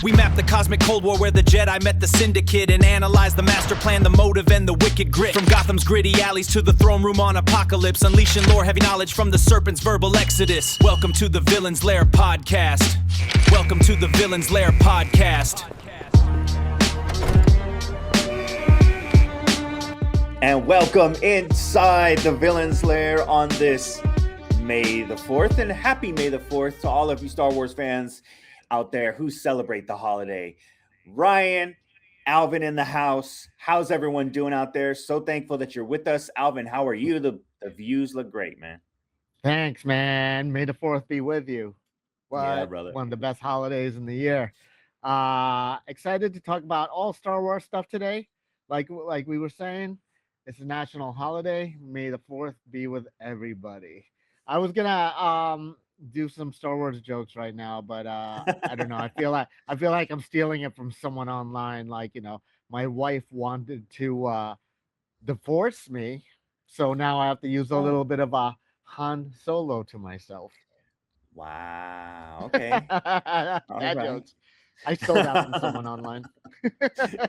We mapped the cosmic Cold War where the Jedi met the Syndicate and analyzed the master plan, the motive, and the wicked grit. From Gotham's gritty alleys to the throne room on Apocalypse, unleashing lore, heavy knowledge from the serpent's verbal exodus. Welcome to the Villainz Lair podcast. Welcome to the Villainz Lair podcast. And welcome inside the Villainz Lair on this May the 4th. And happy May the 4th to all of you Star Wars fans out there who celebrate the holiday. Ryan, Alvin in the house. How's everyone doing out there? So thankful that you're with us. Alvin, how are you? The views look great, man. Thanks, man. May the 4th be with you. Yeah, brother. One of the best holidays in the year. Excited to talk about all Star Wars stuff today. Like we were saying, it's a national holiday. May the 4th be with everybody. I was gonna do some Star Wars jokes right now, but I don't know. I feel like I'm stealing it from someone online. Like, you know, my wife wanted to divorce me, so now I have to use a little bit of a Han Solo to myself. Wow. Okay. Bad jokes. I stole that from someone online.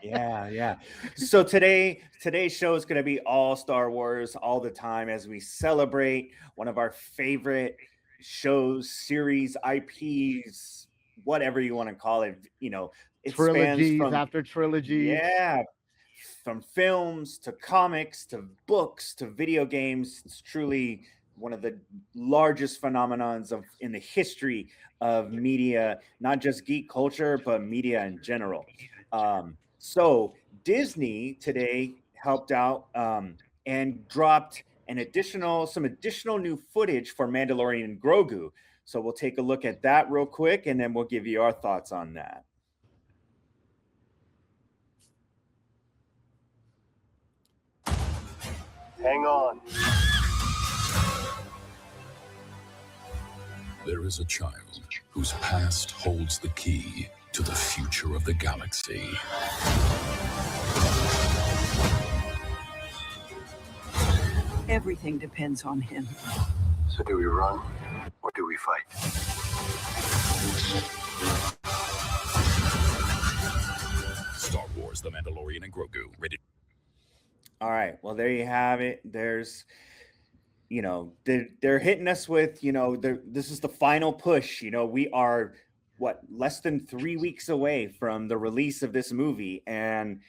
Yeah. So today's show is going to be all Star Wars all the time as we celebrate one of our favorite shows, series, IPs, whatever you want to call it. You know, it Trilogies spans from after trilogies. Yeah, from films to comics to books to video games. It's truly one of the largest phenomenons in the history of media, not just geek culture, but media in general. So Disney today helped out and dropped some additional new footage for Mandalorian and Grogu. So we'll take a look at that real quick, and then we'll give you our thoughts on that. Hang on. There is a child whose past holds the key to the future of the galaxy. Everything depends on him. So do we run or do we fight? Star Wars, The Mandalorian and Grogu. Rated. All right. Well, there you have it. There's, you know, they're hitting us with, you know, this is the final push. You know, we are less than 3 weeks away from the release of this movie, and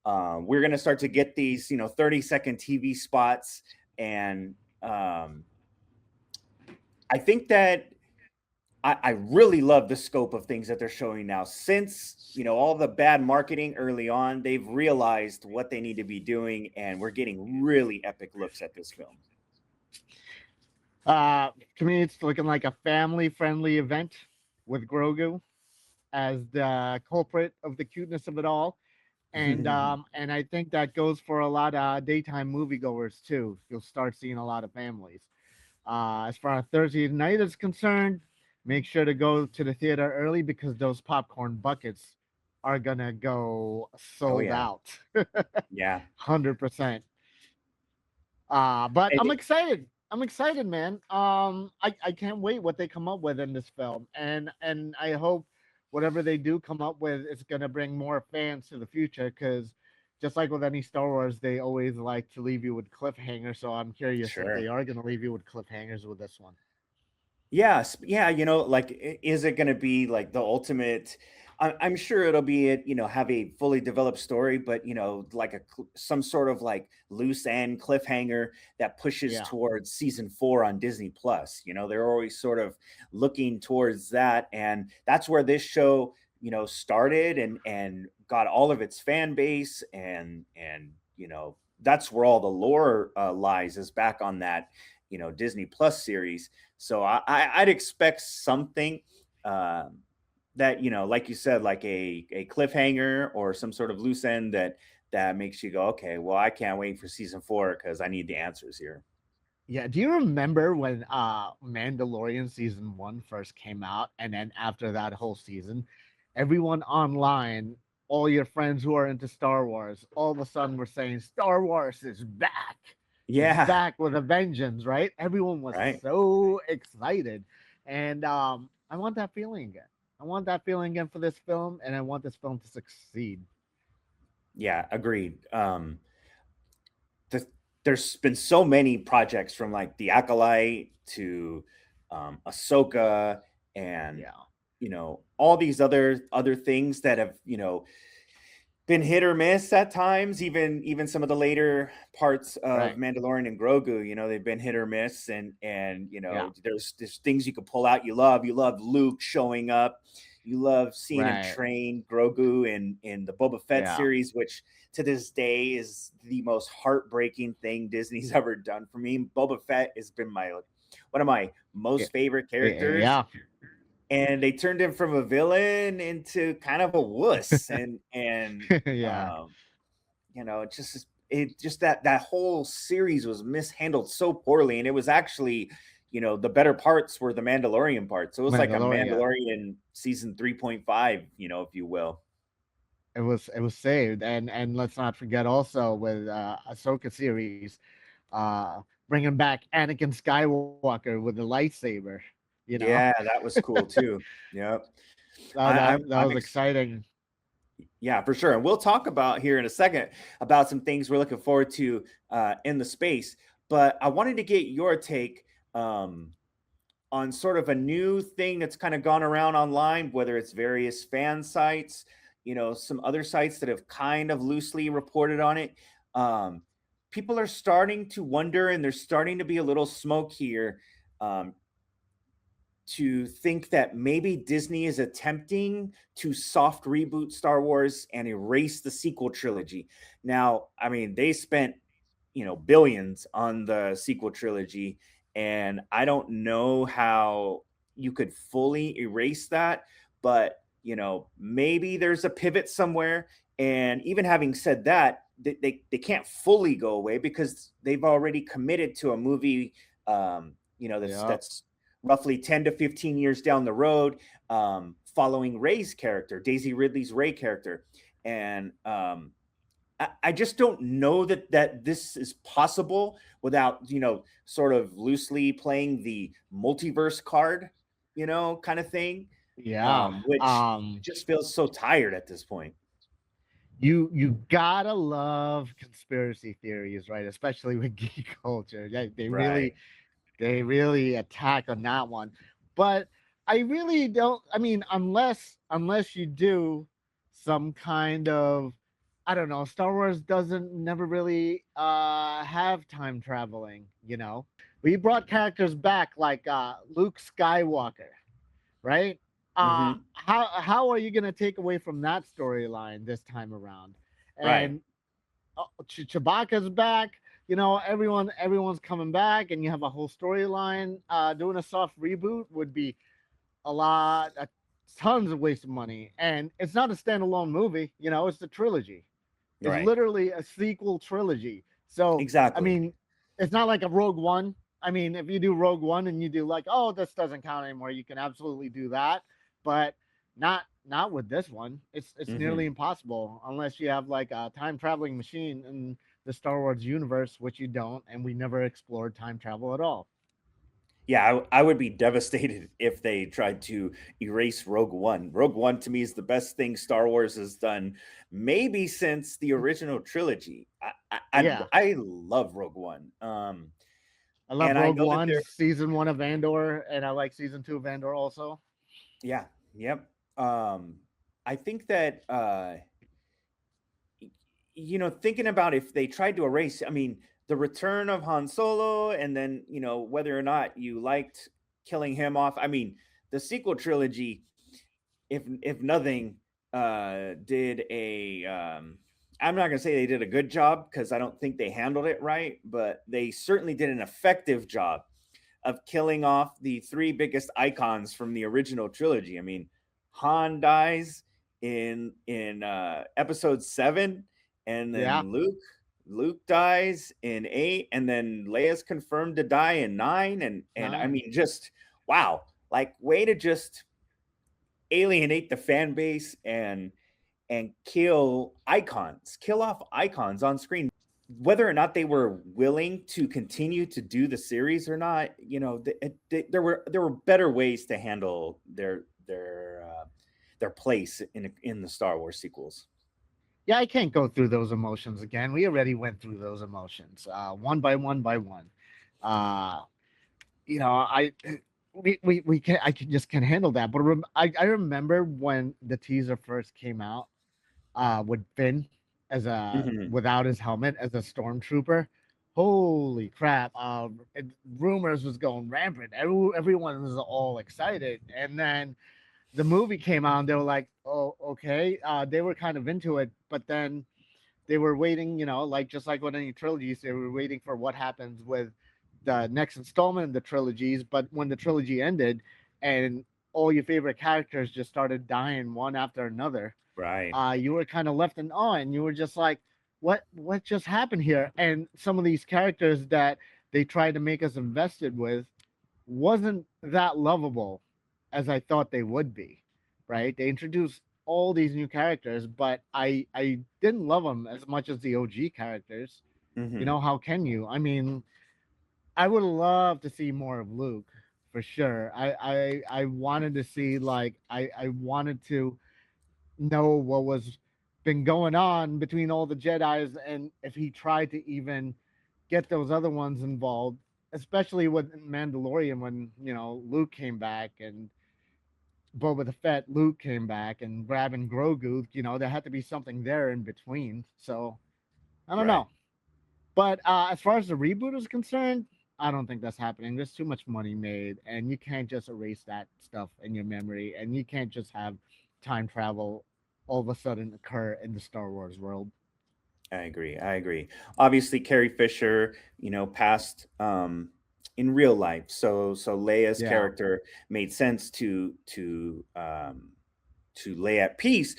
we're gonna start to get these, you know, 30-second TV spots, and I think that I really love the scope of things that they're showing now. Since, you know, all the bad marketing early on, they've realized what they need to be doing, and we're getting really epic looks at this film. To me, it's looking like a family-friendly event with Grogu as the culprit of the cuteness of it all, and I think that goes for a lot of daytime moviegoers too. You'll start seeing a lot of families. As far as Thursday night is concerned, make sure to go to the theater early because those popcorn buckets are gonna go sold out. Yeah, 100%. But I'm excited. I'm excited, man. I can't wait what they come up with in this film, and I hope whatever they do come up with is gonna bring more fans to the future. Because just like with any Star Wars, they always like to leave you with cliffhangers. So I'm curious if they are gonna leave you with cliffhangers with this one. Yes, yeah. You know, like, is it going to be like the ultimate? I'm sure it'll be it. You know, have a fully developed story, but, you know, like some sort of like loose end cliffhanger that pushes towards season 4 on Disney Plus. You know, they're always sort of looking towards that, and that's where this show, you know, started and got all of its fan base, and you know, that's where all the lore lies, is back on that, you know, Disney Plus series. So I'd expect something that, you know, like you said, like a cliffhanger or some sort of loose end that makes you go, okay, well, I can't wait for season 4 because I need the answers here. Yeah. Do you remember when Mandalorian season 1 first came out, and then after that whole season, everyone online, all your friends who are into Star Wars, all of a sudden were saying Star Wars is back. Yeah, Back with a vengeance, right? Everyone was so excited, and I want that feeling again. I want that feeling again for this film, and I want this film to succeed. Yeah, agreed. There's been so many projects from like the Acolyte to Ahsoka and Yeah. all these other things that have been hit or miss at times. Even some of the later parts of Right. Mandalorian and Grogu, they've been hit or miss, and Yeah. there's things you could pull out. You love Luke showing up. You love seeing him Right. train Grogu in the Boba Fett Yeah. series, which to this day is the most heartbreaking thing Disney's ever done for me. Boba Fett has been one of my most favorite characters. Yeah. And they turned him from a villain into kind of a wuss, and Yeah. just that whole series was mishandled so poorly, and it was actually the better parts were the Mandalorian parts. So it was like a Mandalorian. Mandalorian season 3.5, if you will. It was saved, and let's not forget also with Ahsoka series, bringing back Anakin Skywalker with the lightsaber. Yeah, that was cool too. Yep. That I'm was exciting. Yeah, for sure. And we'll talk about here in a second about some things we're looking forward to in the space. But I wanted to get your take on sort of a new thing that's kind of gone around online, whether it's various fan sites, some other sites that have kind of loosely reported on it. People are starting to wonder, and there's starting to be a little smoke here to think that maybe Disney is attempting to soft reboot Star Wars and erase the sequel trilogy. Now, I mean, they spent, billions on the sequel trilogy, and I don't know how you could fully erase that, but, maybe there's a pivot somewhere. And even having said that, they can't fully go away because they've already committed to a movie, that's roughly 10 to 15 years down the road, following Rey's character, Daisy Ridley's Rey character. And I just don't know that this is possible without, sort of loosely playing the multiverse card, kind of thing. Yeah. Which just feels so tired at this point. You gotta love conspiracy theories, right? Especially with geek culture. They Right. really attack on that one. But I really don't. I mean, unless you do some kind of, I don't know, Star Wars doesn't never really have time traveling. We brought characters back like Luke Skywalker, right? Mhm. How are you gonna take away from that storyline this time around? Right. And Chewbacca's back. Everyone's coming back, and you have a whole storyline. Doing a soft reboot would be tons of waste of money, and it's not a standalone movie. It's the trilogy. It's Right. literally a sequel trilogy. So Exactly. I mean, it's not like a Rogue One. I mean, if you do Rogue One and you do like, oh, this doesn't count anymore, you can absolutely do that, but not with this one. It's nearly impossible unless you have like a time traveling machine in the Star Wars universe, which you don't, and we never explored time travel at all. Yeah, I would be devastated if they tried to erase Rogue One. Rogue One to me is the best thing Star Wars has done, maybe since the original trilogy. Yeah. I love Rogue One. I love and I Rogue know that One, they're season 1 of Andor, and I like season 2 of Andor also. yeah, yep. I think that thinking about if they tried to erase, I mean, the return of Han Solo, and then whether or not you liked killing him off. I mean, the sequel trilogy, if nothing, did a I'm not gonna say they did a good job because I don't think they handled it right, but they certainly did an effective job of killing off the three biggest icons from the original trilogy. I mean, Han dies in episode 7, and then Yeah. Luke dies in 8, and then Leia's confirmed to die in 9, and I 9. mean, just wow, like way to just alienate the fan base and kill off icons on screen. Whether or not they were willing to continue to do the series or not, there were better ways to handle their their place in the Star Wars sequels. Yeah, I can't go through those emotions again. We already went through those emotions, one by one by one. Uh, you know, we can I can just can't handle that. But I remember when the teaser first came out, with Finn as a Mhm. without his helmet as a stormtrooper. Holy crap! Rumors was going rampant. Everyone was all excited, and then the movie came out, and they were like, "Oh, okay." They were kind of into it, but then they were waiting. Like just like with any trilogies, they were waiting for what happens with the next installment in the trilogies. But when the trilogy ended, and all your favorite characters just started dying one after another, Right. you were kind of left in awe, and you were just like, what just happened here? And some of these characters that they tried to make us invested with wasn't that lovable as I thought they would be. Right? They introduced all these new characters, but I didn't love them as much as the OG characters. Mhm. How can you? I mean, I would love to see more of Luke for sure. I wanted to see, like, I wanted to know what was been going on between all the Jedi's, and if he tried to even get those other ones involved, especially with Mandalorian when Luke came back, and Boba the Fett Luke came back, and grabbing Grogu. There had to be something there in between. So I don't Right. know. But as far as the reboot is concerned, I don't think that's happening. There's too much money made, and you can't just erase that stuff in your memory, and you can't just have time travel all of a sudden occur in the Star Wars world. I agree. I agree. Obviously, Carrie Fisher, passed in real life, so Leia's Yeah, character made sense to lay at peace,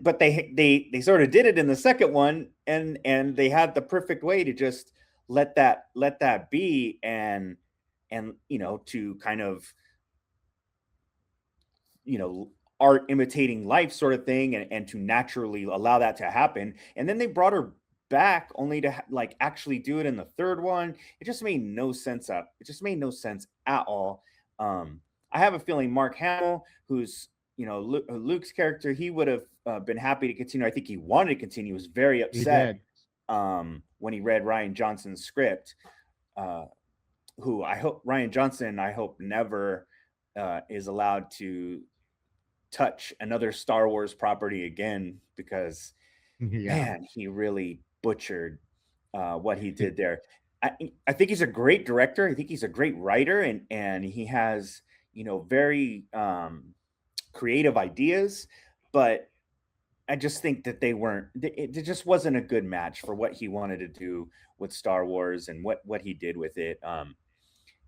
but they sort of did it in the second one, and they had the perfect way to just let that be, and to kind of art imitating life sort of thing, and to naturally allow that to happen. And then they brought her back only to like actually do it in the third one. It just made no sense up. It just made no sense at all. I have a feeling Mark Hamill, who's Luke's character, he would have been happy to continue. I think he wanted to continue. He was very he upset did. when he read Ryan Johnson's script. Uh, who I hope Ryan Johnson, I hope never is allowed to touch another Star Wars property again, because Yeah, man, he really butchered what he did there. I think he's a great director. I think he's a great writer, and he has very creative ideas, but I just think that it just wasn't a good match for what he wanted to do with Star Wars and what he did with it.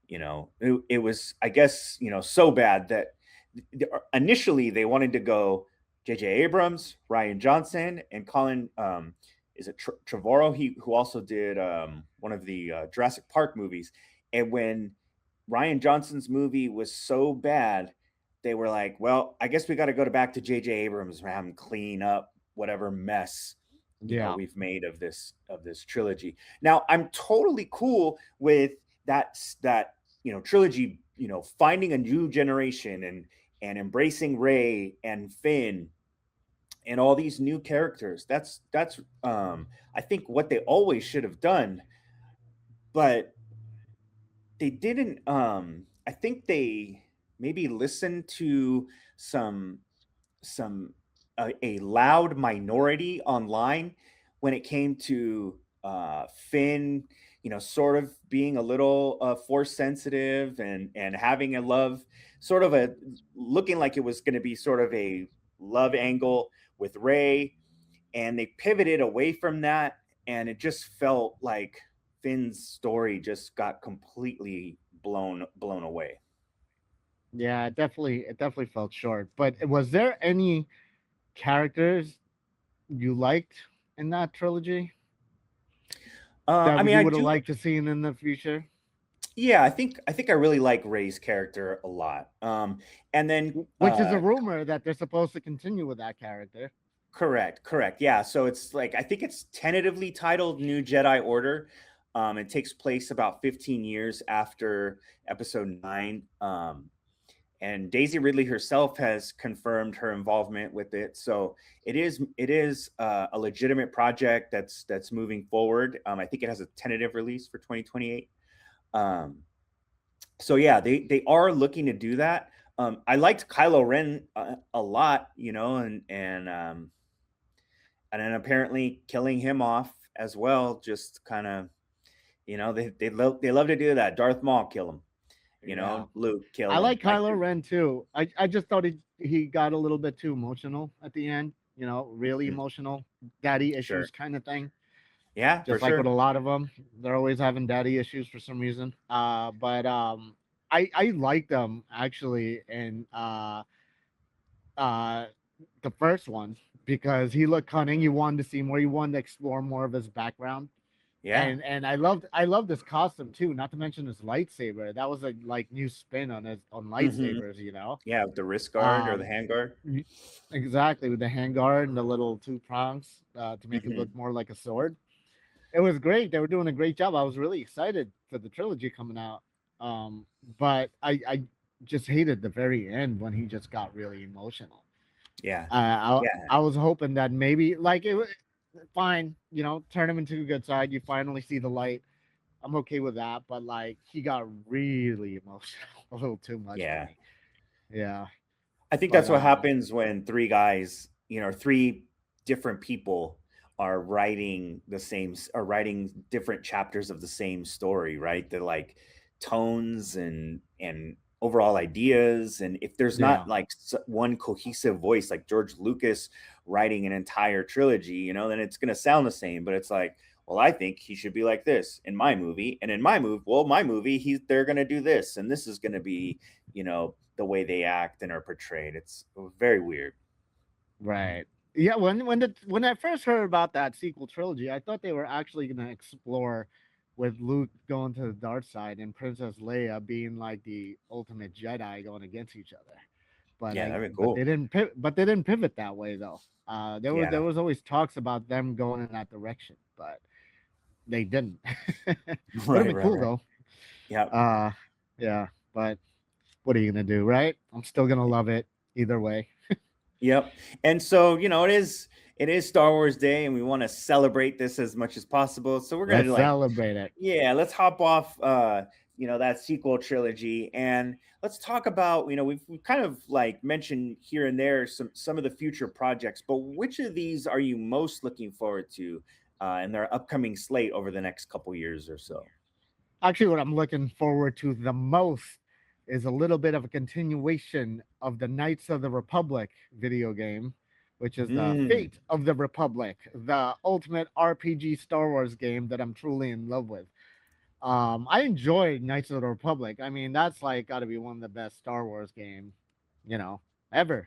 It was, I guess, so bad that initially they wanted to go J.J. Abrams, Ryan Johnson, and Colin. Is it Trevorrow? Who also did one of the Jurassic Park movies. And when Ryan Johnson's movie was so bad, they were like, "Well, I guess we got to go back to J.J. Abrams and have him clean up whatever mess yeah, we've made of this trilogy." Now, I'm totally cool with that trilogy, finding a new generation, and embracing Rey and Finn and all these new characters. That's I think what they always should have done, but they didn't. I think they maybe listened to some some a loud minority online when it came to Finn, sort of being a little force sensitive, and having a love, sort of a looking like it was going to be sort of a love angle with Ray, and they pivoted away from that, and it just felt like Finn's story just got completely blown away. yeah. It definitely felt short. But was there any characters you liked in that trilogy I that mean, you I would have do. liked to see in the future? Yeah, I think I really like Ray's character a lot. And then Which is a rumor that they're supposed to continue with that character. correct. Yeah, so it's like I think it's tentatively titled New Jedi Order. It takes place about 15 years after Episode 9. and Daisy Ridley herself has confirmed her involvement with it. So it is a legitimate project that's moving forward. I think it has a tentative release for 2028. Um, so yeah, they are looking to do that. I liked Kylo Ren a lot, and then apparently killing him off as well. Just kind of, they love to do that. Darth Maul kill him, Yeah. Luke kill I him. like Kylo Ren too. I just thought he got a little bit too emotional at the end. Really Mhm. emotional, daddy issues Sure. kind of thing. Yeah, for Just like with a sure. lot of them, they're always having daddy issues for some reason. But I like them actually, and uh the first one because he looked cunning. You wanted to see more. You wanted to explore more of his background. Yeah. And I loved his costume too. Not to mention his lightsaber. That was a like new spin on Hmm. lightsabers. Yeah, with the wrist guard or the Um, hand guard. exactly with the handguard and the little two prongs to make it Hmm. look more like a sword. It was great. They were doing a great job. I was really excited for the trilogy coming out. But I just hated the very end when he just got really emotional. Yeah. I Yeah. was hoping that maybe like it was fine, turn him into a good side. You finally see the light. I'm okay with that, but like he got really emotional, a little too much for Yeah. me. Yeah, I think but that's what happens when three guys, three different people are writing are writing different chapters of the same story, right? They're like tones and overall ideas, and if there's yeah, not like one cohesive voice, like George Lucas writing an entire trilogy, then it's gonna sound the same. But it's like, well, I think he should be like this in my movie, and in my movie, they're gonna do this, and this is gonna be, the way they act and are portrayed. It's very weird. right. Yeah, when I first heard about that sequel trilogy, I thought they were actually going to explore with Luke going to the dark side and Princess Leia being like the ultimate Jedi going against each other. But Yeah, I that'd be but they cool. didn't but they didn't pivot that way though. There Yeah. was always talks about them going in that direction, but they didn't. Would have Right, been right, cool right. though. Yeah. Yeah, but what are you gonna do, right? I'm still gonna love it either way. Yep. And so, it is Star Wars Day, and we want to celebrate this as much as possible. So we're gonna Let's do like, celebrate it. yeah, let's hop off that sequel trilogy, and let's talk about, we've kind of like mentioned here and there some of the future projects, but which of these are you most looking forward to in their upcoming slate over the next couple years or so? Actually, what I'm looking forward to the most is a little bit of a continuation of the Knights of the Republic video game, which is the Mm, Fate of the Republic, the ultimate RPG Star Wars game that I'm truly in love with. I enjoyed Knights of the Republic. I mean, that's like got to be one of the best Star Wars game, you know, ever.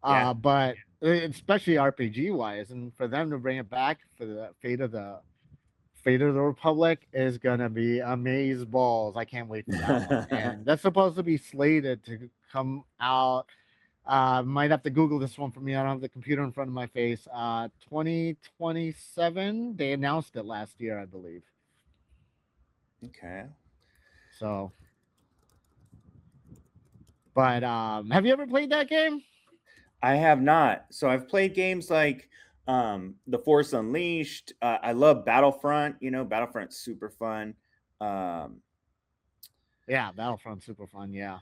yeah. But especially RPG wise, and for them to bring it back for the Fate of the Republic is gonna be amaze balls. I can't wait for that one. And that's supposed to be slated to come out. Might have to Google this one for me. I don't have the computer in front of my face. 2027. They announced it last year, I believe. Okay. So, but have you ever played that game? I have not. So I've played games like The Force Unleashed. I love Battlefront. Battlefront's super fun. Um, Yeah, Battlefront, super fun. Yeah,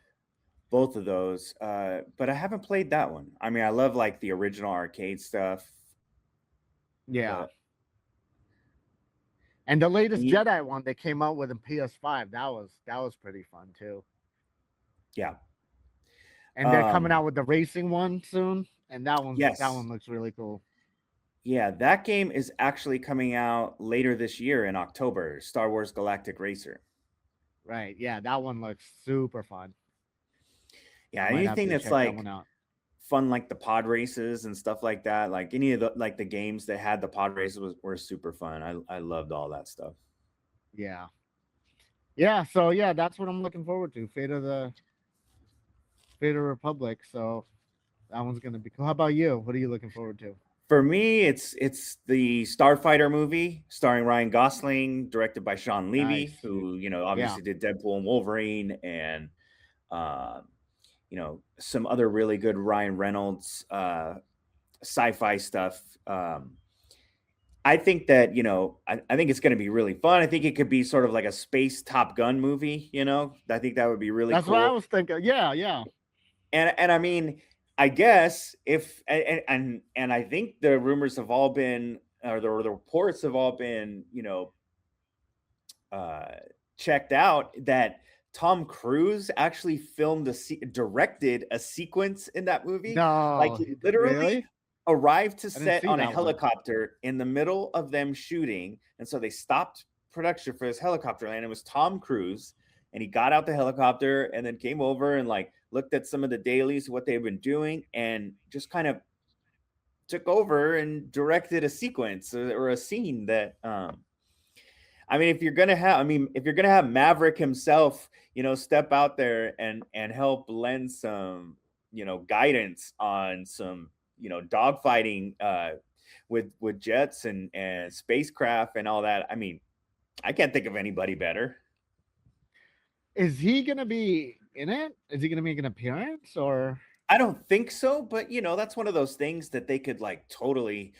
both of those. But I haven't played that one. I mean, I love like the original arcade stuff, yeah. but And the latest ye- Jedi one they came out with in PS5, that was pretty fun too. yeah. And they're coming Um, out with the racing one soon, and that yes. one looks really cool. Yeah, that game is actually coming out later this year in October. Star Wars Galactic Racer. Right? Yeah, that one looks super fun. Yeah, I might have anything to that's check that like one out. fun, like the pod races and stuff like that, like any of the games that had the pod races were super fun. I loved all that stuff. Yeah, yeah. So yeah, that's what I'm looking forward to. Fate of the Republic. So that one's gonna be cool. How about you? What are you looking forward to? For me, it's the Starfighter movie starring Ryan Gosling, directed by Sean Levy, Nice. who Yeah. obviously did Deadpool and Wolverine, and uh, some other really good Ryan Reynolds sci-fi stuff. I think that, I think it's going to be really fun. I think it could be sort of like a space Top Gun movie. I think that would be really That's what I cool. was thinking. Yeah, yeah. And I mean, I guess if and I think the rumors have all been, or the reports have all been, checked out, that Tom Cruise actually directed a sequence in that movie. Like, No, he literally really? arrived to I didn't set see on a that one. helicopter in the middle of them shooting, and so they stopped production for this helicopter land. It was Tom Cruise, and he got out the helicopter and then came over and like looked at some of the dailies, what they've been doing, and just kind of took over and directed a sequence or a scene that if you're gonna have Maverick himself, step out there and help lend some, guidance on some, dogfighting with jets and spacecraft and all that. I mean, I can't think of anybody better. Is he gonna be in it? Is he gonna make an appearance or? I don't think so, but that's one of those things that they could like totally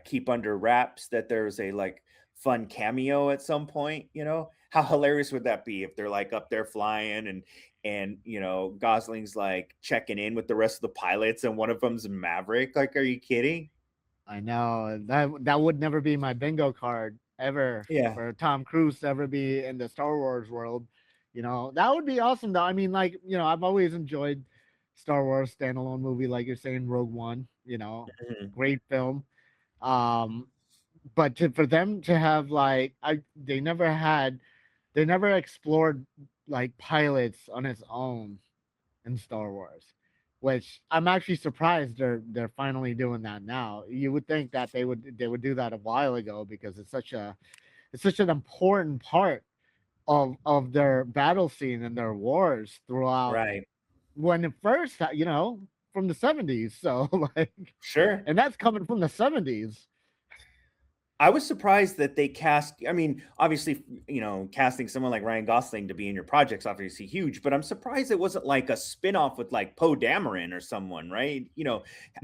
keep under wraps, that there's a like fun cameo at some point. How hilarious would that be if they're like up there flying and Gosling's like checking in with the rest of the pilots and one of them's Maverick? Like, are you kidding? I know that would never be my bingo card ever. Yeah. For Tom Cruise to ever be in the Star Wars world. That would be awesome though. I mean, like, I've always enjoyed Star Wars standalone movie, like you're saying, Rogue One, great film. But for them to have like, they never explored like pilots on its own in Star Wars, which I'm actually surprised they're finally doing that now. You would think that they would do that a while ago, because it's such an important part of their battle scene and their wars throughout. Right. When it first, from the 70s. So like, Sure. and that's coming from the 70s. I was surprised that they cast. I mean, obviously, casting someone like Ryan Gosling to be in your project's obviously huge, but I'm surprised it wasn't like a spin-off with like Poe Dameron or someone, right?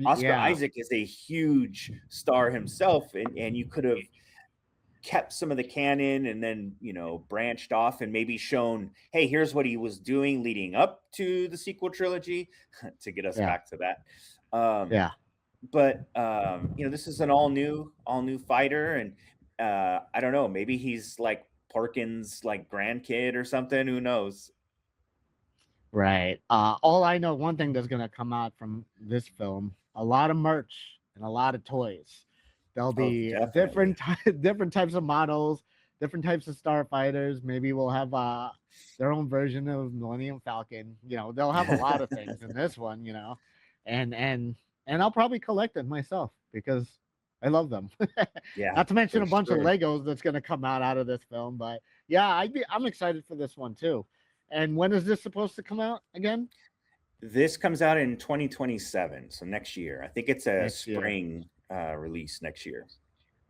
Oscar Yeah. Isaac is a huge star himself, and you could have kept some of the canon and then, branched off and maybe shown, hey, here's what he was doing leading up to the sequel trilogy to get us back to that. Yeah. But this is an all new fighter, and I don't know, maybe he's like Porkins' like grandkid or something. Who knows? Right. All I know, one thing that's gonna come out from this film: a lot of merch and a lot of toys. There'll be different types of models, different types of starfighters. Maybe we'll have their own version of Millennium Falcon. They'll have a lot of things in this one. And I'll probably collect them myself because I love them. Yeah. Not to mention a bunch of sure. Legos that's going to come out of this film. But yeah, I'm excited for this one too. And when is this supposed to come out again? This comes out in 2027, so next year. I think it's a Next year. spring release next year.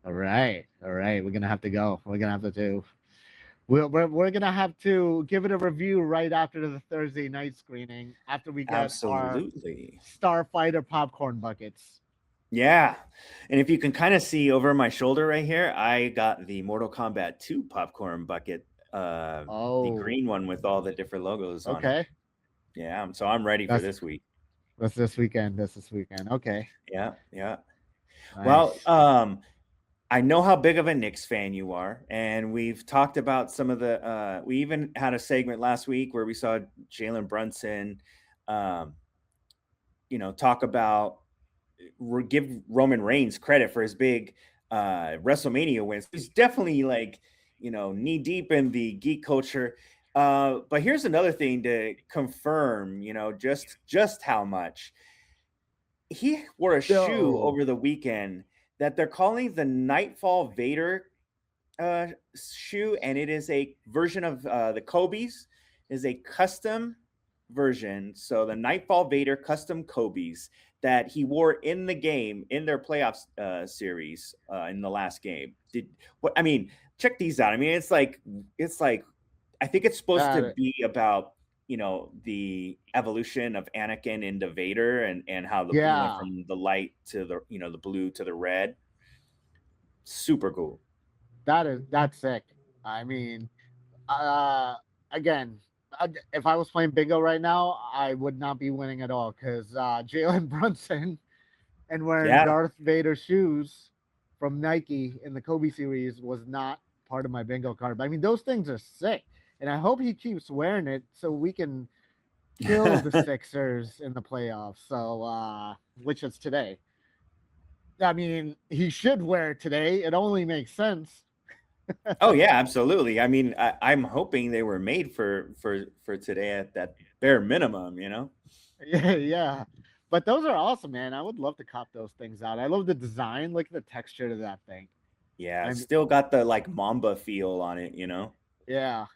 All right. We're gonna have to go. We're gonna have to do. We're gonna have to give it a review right after the Thursday night screening, after we get Absolutely. our Starfighter popcorn buckets. Yeah. And if you can kind of see over my shoulder right here, I got the Mortal Kombat 2 popcorn bucket. The green one with all the different logos on it. Okay. Yeah. So I'm ready for this week. That's this weekend. Okay. Yeah. Yeah. Nice. Well, I know how big of a Knicks fan you are, and we've talked about some of the. We even had a segment last week where we saw Jalen Brunson, talk about give Roman Reigns credit for his big WrestleMania wins. He's definitely like knee deep in the geek culture. But here's another thing to confirm, just how much he wore a shoe over the weekend that they're calling the Nightfall Vader shoe, and it is a version of the Kobe's. It is a custom version. So the Nightfall Vader custom Kobe's that he wore in the game, in their playoffs series in the last game. Check these out. I mean, it's like I think it's supposed to be about the evolution of Anakin into Vader, and how he went Yeah, from the light to the blue to the red. Super cool. that's sick. I mean, uh, again, if I was playing bingo right now, I would not be winning at all because Jalen Brunson and wearing Yeah. Darth Vader shoes from Nike in the Kobe series was not part of my bingo card. But I mean, those things are sick, and I hope he keeps wearing it so we can kill the Sixers in the playoffs. So, which is today. I mean, he should wear it today. It only makes sense. Oh yeah, absolutely. I mean, I'm hoping they were made for today at that bare minimum. Yeah, yeah. But those are awesome, man. I would love to cop those things out. I love the design. Look at the texture to that thing. Yeah, I'm still got the like Mamba feel on it. yeah.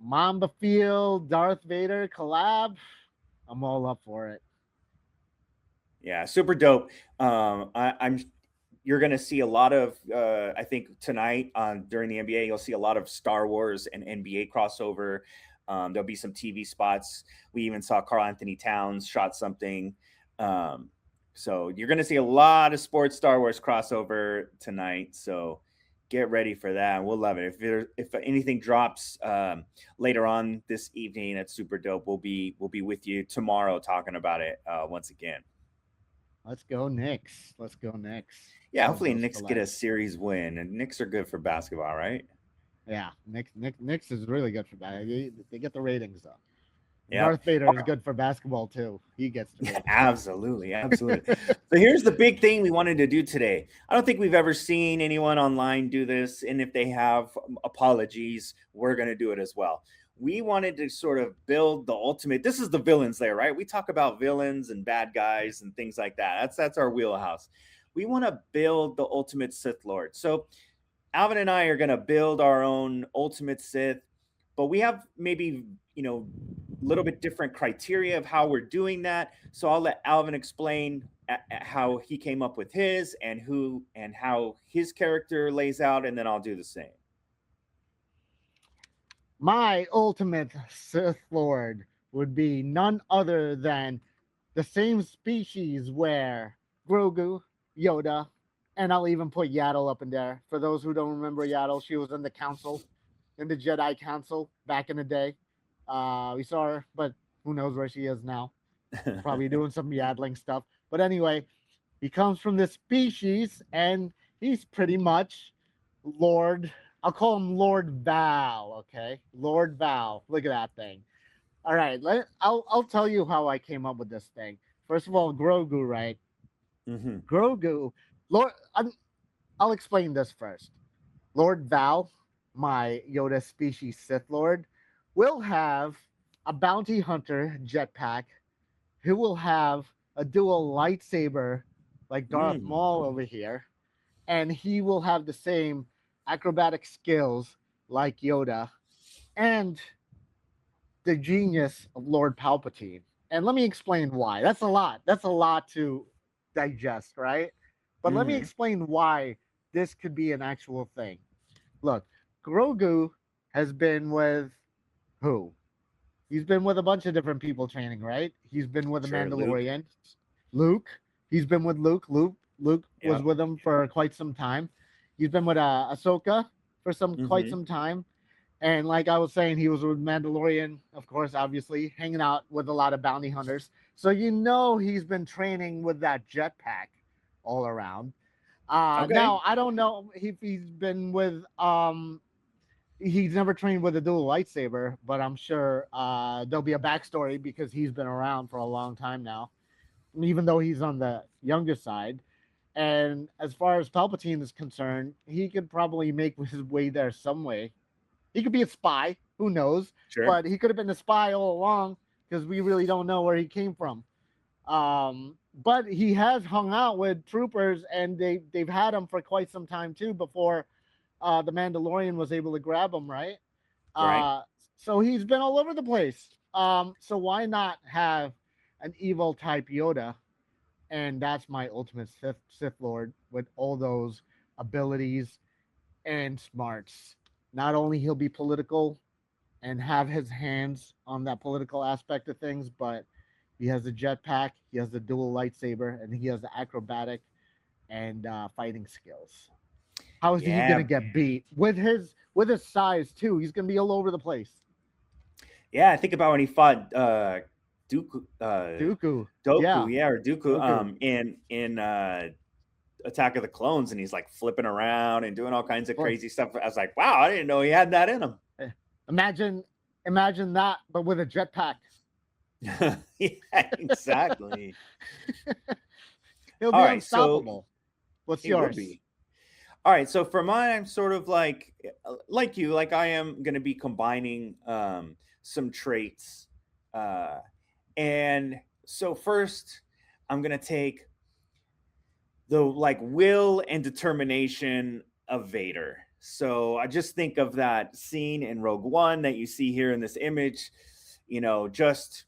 Mamba Field, Darth Vader collab. I'm all up for it. Yeah, super dope. I'm You're gonna see a lot of I think tonight on during the NBA, you'll see a lot of Star Wars and NBA crossover. There'll be some TV spots. We even saw Carl Anthony Towns shot something. So you're gonna see a lot of sports Star Wars crossover tonight. So get ready for that. We'll love it. If anything drops later on this evening, that's super dope. We'll be with you tomorrow talking about it once again. Let's go Knicks. Let's go Knicks. Yeah, Love hopefully those Knicks get a collabs. series win, and Knicks are good for basketball, right? Yeah, Knicks is really good for that. They get the ratings up. Yep. Darth Vader is good for basketball too. He gets the ratings. Absolutely, absolutely. So here's the big thing we wanted to do today. I don't think we've ever seen anyone online do this, and if they have, apologies, we're going to do it as well. We wanted to sort of build the ultimate. This is the Villainz Lair, right? We talk about villains and bad guys and things like that. That's our wheelhouse. We want to build the ultimate Sith Lord. So Alvin and I are going to build our own ultimate Sith, but we have maybe, a little bit different criteria of how we're doing that. So I'll let Alvin explain how he came up with his and how his character lays out, and then I'll do the same. My ultimate Sith Lord would be none other than the same species where Grogu, Yoda, and I'll even put Yaddle up in there. For those who don't remember Yaddle, she was in the council, in the Jedi Council back in the day. We saw her, but who knows where she is now. Probably doing some yaddling stuff. But anyway, he comes from this species, and he's pretty much Lord. I'll call him Lord Val. Okay, Lord Val. Look at that thing. All right, I'll tell you how I came up with this thing. First of all, Grogu, right? Mm-hmm. Grogu, Lord. I'll explain this first. Lord Val, my Yoda species Sith Lord, will have a bounty hunter jetpack who will have a dual lightsaber like Darth Maul over here, and he will have the same acrobatic skills like Yoda and the genius of Lord Palpatine. And let me explain why. That's a lot. That's a lot to digest, right? But let me explain why this could be an actual thing. Look, Grogu has been with who? He's been with a bunch of different people training, right? He's been with the Sure, Mandalorian. Luke. He's been with Luke. Luke was with him for quite some time. He's been with Ahsoka for quite some time. And like I was saying, he was with Mandalorian, of course, obviously, hanging out with a lot of bounty hunters. So he's been training with that jetpack all around. Okay. Now, I don't know if he's been with he's never trained with a dual lightsaber, but I'm sure there'll be a backstory because he's been around for a long time now, even though he's on the younger side. And as far as Palpatine is concerned, he could probably make his way there some way. He could be a spy, who knows? Sure. But he could have been a spy all along because we really don't know where he came from. But he has hung out with troopers, and they've had him for quite some time too before the Mandalorian was able to grab him, right? Right. So he's been all over the place. So why not have an evil type Yoda? And that's my ultimate Sith Lord with all those abilities and smarts. Not only he'll be political, and have his hands on that political aspect of things, but he has a jetpack, he has the dual lightsaber, and he has the acrobatic and fighting skills. How is he Yeah, gonna get beat with his size too? He's gonna be all over the place. yeah. I think about when he fought Dooku, Dooku, yeah, Doku, yeah, or Dooku, Goku. in Attack of the Clones, and he's like flipping around and doing all kinds of Well, crazy stuff. I was like, wow, I didn't know he had that in him. eh, imagine, imagine that, but with a jetpack. Yeah, exactly. He'll All be right, so unstoppable. What's he would yours? be. All right, so for mine, I'm sort of like you, like I am going to be combining some traits, uh, and so first, I'm going to take the like will and determination of Vader. So I just think of that scene in Rogue One that you see here in this image, just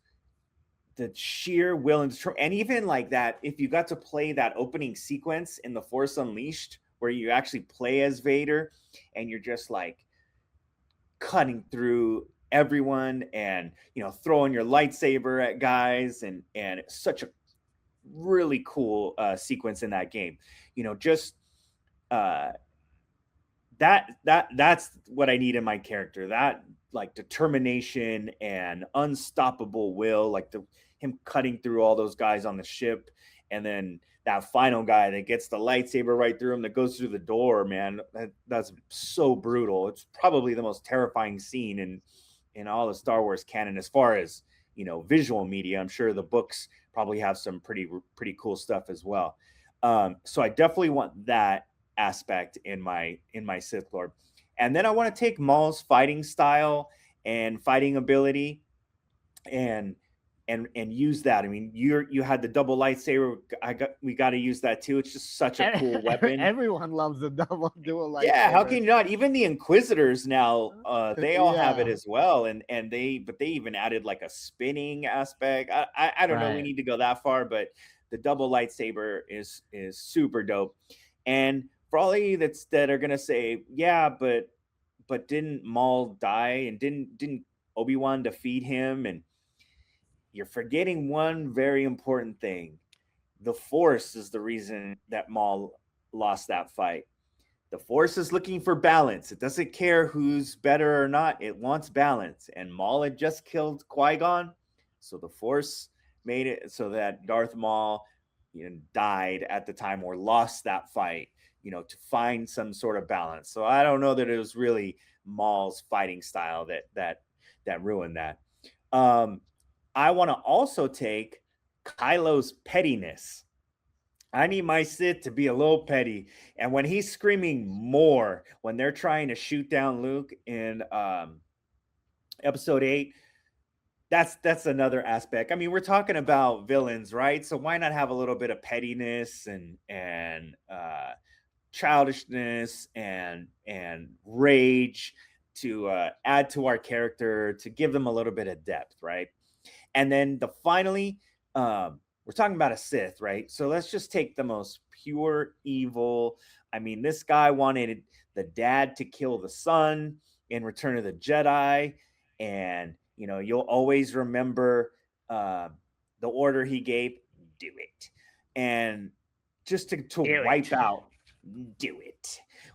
the sheer will and even like that, if you got to play that opening sequence in The Force Unleashed where you actually play as Vader and you're just like cutting through everyone and throwing your lightsaber at guys, and it's such a really cool sequence in that game. Just uh that's what I need in my character. That like determination and unstoppable will, like him cutting through all those guys on the ship, and then that final guy that gets the lightsaber right through him that goes through the door. Man, that's so brutal. It's probably the most terrifying scene in all the Star Wars canon as far as visual media. I'm sure the books probably have some pretty cool stuff as well. So I definitely want that aspect in my Sith Lord. And then I want to take Maul's fighting style and fighting ability and use that. I mean, you had the double lightsaber. We got to use that too. It's just such a cool weapon. Everyone loves the double dual lightsaber. Yeah, how can you not? Even the Inquisitors now, they all have it Yeah. as well, and they even added like a spinning aspect. I don't know. We Right. need to go that far, but the double lightsaber is super dope. And for all of you that are gonna say, yeah, but didn't Maul die and didn't Obi-Wan defeat him? And you're forgetting one very important thing. The Force is the reason that Maul lost that fight. The Force is looking for balance. It doesn't care who's better or not. It wants balance. And Maul had just killed Qui-Gon, so the Force made it so that Darth Maul died at the time or lost that fight, to find some sort of balance. So I don't know that it was really Maul's fighting style that ruined that. I want to also take Kylo's pettiness. I need my Sith to be a little petty. And when he's screaming more, when they're trying to shoot down Luke in episode 8, that's another aspect. I mean, we're talking about villains, right? So why not have a little bit of pettiness and childishness and rage to add to our character, to give them a little bit of depth, right? And then finally, we're talking about a Sith, right? So let's just take the most pure evil. I mean, this guy wanted the dad to kill the son in Return of the Jedi. And, you'll always remember the order he gave, do it. And just to wipe out,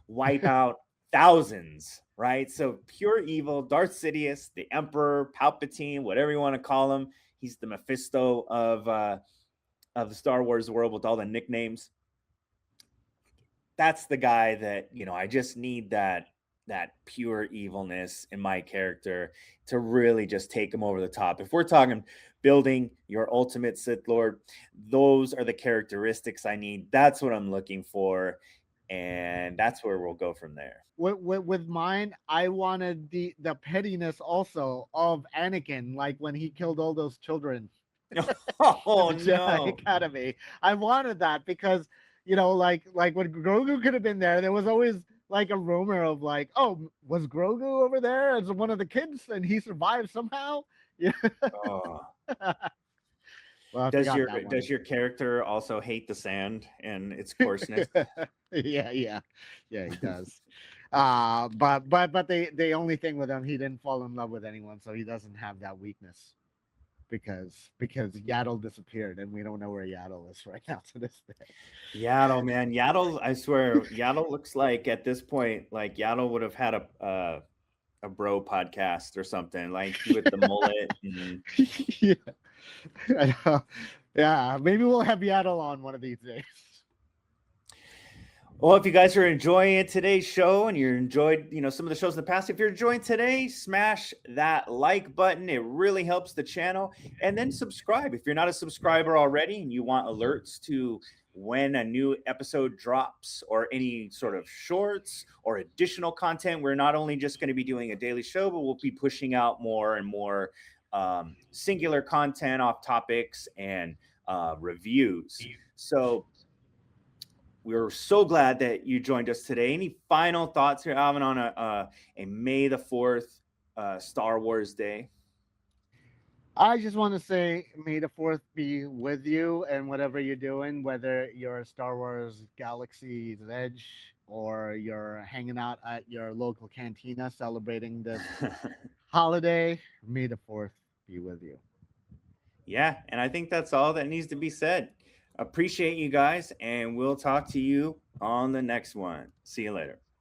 wipe out thousands, right? So pure evil, Darth Sidious, the Emperor, Palpatine, whatever you want to call him. He's the Mephisto of the Star Wars world with all the nicknames. That's the guy that, I just need that pure evilness in my character to really just take him over the top. If we're talking building your ultimate Sith Lord, those are the characteristics I need. That's what I'm looking for. And that's where we'll go from there. With mine, I wanted the pettiness also of Anakin, like when he killed all those children. Oh The Jedi no. Academy. I wanted that because like when Grogu could have been there, there was always like a rumor of like, oh, was Grogu over there as one of the kids and he survived somehow? Yeah. Oh. Well, I Does forgot your that one. does your character also hate the sand and its coarseness? Yeah, he does. But the only thing with him, he didn't fall in love with anyone, so he doesn't have that weakness because Yaddle disappeared, and we don't know where Yaddle is right now to this day. Yaddle, man, Yaddle. I swear, Yaddle looks like at this point, like Yaddle would have had a bro podcast or something, like with the mullet. And... Yeah, I know. Yeah, maybe we'll have Yaddle on one of these days. Well, if you guys are enjoying today's show and you enjoyed, some of the shows in the past, if you're enjoying today, smash that like button. It really helps the channel. And then subscribe. If you're not a subscriber already and you want alerts to when a new episode drops or any sort of shorts or additional content, we're not only just going to be doing a daily show, but we'll be pushing out more and more singular content off topics and reviews. So we're so glad that you joined us today. Any final thoughts here, Alvin, on a May the 4th Star Wars Day? I just want to say, may the 4th be with you and whatever you're doing, whether you're a Star Wars Galaxy's Edge or you're hanging out at your local cantina celebrating this holiday. May the 4th be with you. Yeah, and I think that's all that needs to be said. Appreciate you guys, and we'll talk to you on the next one. See you later.